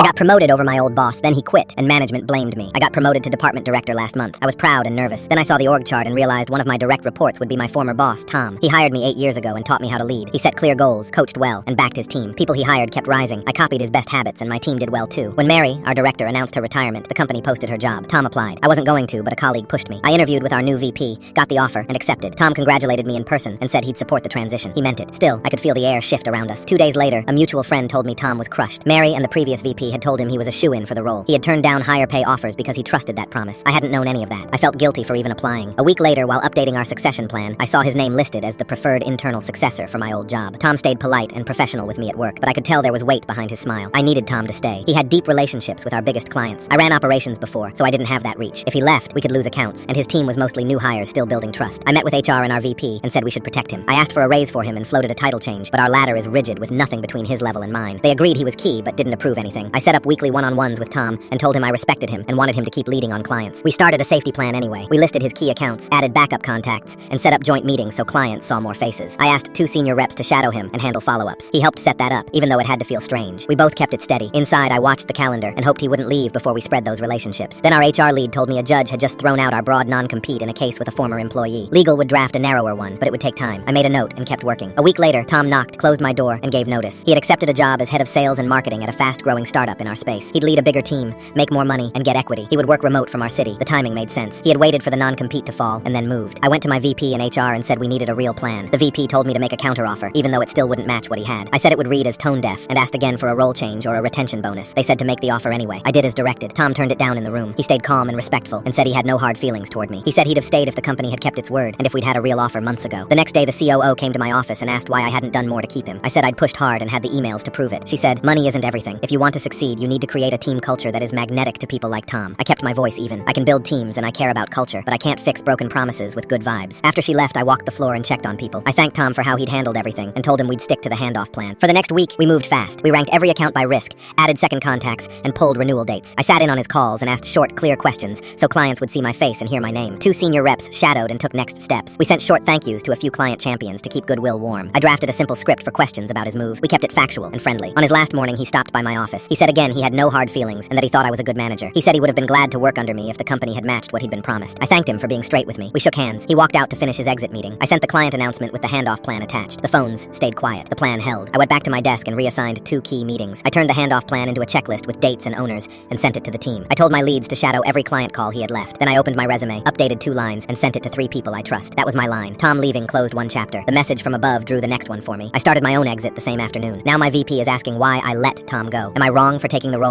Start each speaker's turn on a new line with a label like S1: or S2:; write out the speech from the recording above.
S1: I got promoted over my old boss, then he quit, and management blamed me. I got promoted to department director last month. I was proud and nervous. Then I saw the org chart and realized one of my direct reports would be my former boss, Tom. He hired me 8 years ago and taught me how to lead. He set clear goals, coached well, and backed his team. People he hired kept rising. I copied his best habits, and my team did well too. When Mary, our director, announced her retirement, the company posted her job. Tom applied. I wasn't going to, but a colleague pushed me. I interviewed with our new VP, got the offer, and accepted. Tom congratulated me in person and said he'd support the transition. He meant it. Still, I could feel the air shift around us. 2 days later, a mutual friend told me Tom was crushed. Mary and the previous VP had told him he was a shoo-in for the role. He had turned down higher pay offers because he trusted that promise. I hadn't known any of that. I felt guilty for even applying. A week later, while updating our succession plan, I saw his name listed as the preferred internal successor for my old job. Tom stayed polite and professional with me at work, but I could tell there was weight behind his smile. I needed Tom to stay. He had deep relationships with our biggest clients. I ran operations before, so I didn't have that reach. If he left, we could lose accounts, and his team was mostly new hires still building trust. I met with HR and our VP and said we should protect him. I asked for a raise for him and floated a title change, but our ladder is rigid with nothing between his level and mine. They agreed he was key, but didn't approve anything. I set up weekly one-on-ones with Tom and told him I respected him and wanted him to keep leading on clients. We started a safety plan anyway. We listed his key accounts, added backup contacts, and set up joint meetings so clients saw more faces. I asked 2 senior reps to shadow him and handle follow-ups. He helped set that up, even though it had to feel strange. We both kept it steady. Inside, I watched the calendar and hoped he wouldn't leave before we spread those relationships. Then our HR lead told me a judge had just thrown out our broad non-compete in a case with a former employee. Legal would draft a narrower one, but it would take time. I made a note and kept working. A week later, Tom knocked, closed my door, and gave notice. He had accepted a job as head of sales and marketing at a fast-growing startup in our space. He'd lead a bigger team, make more money, and get equity. He would work remote from our city. The timing made sense. He had waited for the non-compete to fall and then moved. I went to my VP and HR and said we needed a real plan. The VP told me to make a counteroffer, even though it still wouldn't match what he had. I said it would read as tone deaf and asked again for a role change or a retention bonus. They said to make the offer anyway. I did as directed. Tom turned it down in the room. He stayed calm and respectful and said he had no hard feelings toward me. He said he'd have stayed if the company had kept its word and if we'd had a real offer months ago. The next day, the COO came to my office and asked why I hadn't done more to keep him. I said I'd pushed hard and had the emails to prove it. She said, money isn't everything. If you want to succeed, you need to create a team culture that is magnetic to people like Tom. I kept my voice even. I can build teams and I care about culture, but I can't fix broken promises with good vibes. After she left, I walked the floor and checked on people. I thanked Tom for how he'd handled everything and told him we'd stick to the handoff plan. For the next week, we moved fast. We ranked every account by risk, added second contacts, and pulled renewal dates. I sat in on his calls and asked short, clear questions so clients would see my face and hear my name. 2 senior reps shadowed and took next steps. We sent short thank yous to a few client champions to keep goodwill warm. I drafted a simple script for questions about his move. We kept it factual and friendly. On his last morning, he stopped by my office. He said again he had no hard feelings and that he thought I was a good manager. He said he would have been glad to work under me if the company had matched what he'd been promised. I thanked him for being straight with me. We shook hands. He walked out to finish his exit meeting. I sent the client announcement with the handoff plan attached. The phones stayed quiet. The plan held. I went back to my desk and reassigned 2 key meetings. I turned the handoff plan into a checklist with dates and owners and sent it to the team. I told my leads to shadow every client call he had left. Then I opened my resume, updated 2 lines, and sent it to 3 people I trust. That was my line. Tom leaving closed 1 chapter. The message from above drew the next one for me. I started my own exit the same afternoon. Now my VP is asking why I let Tom go. Am I wrong for taking the role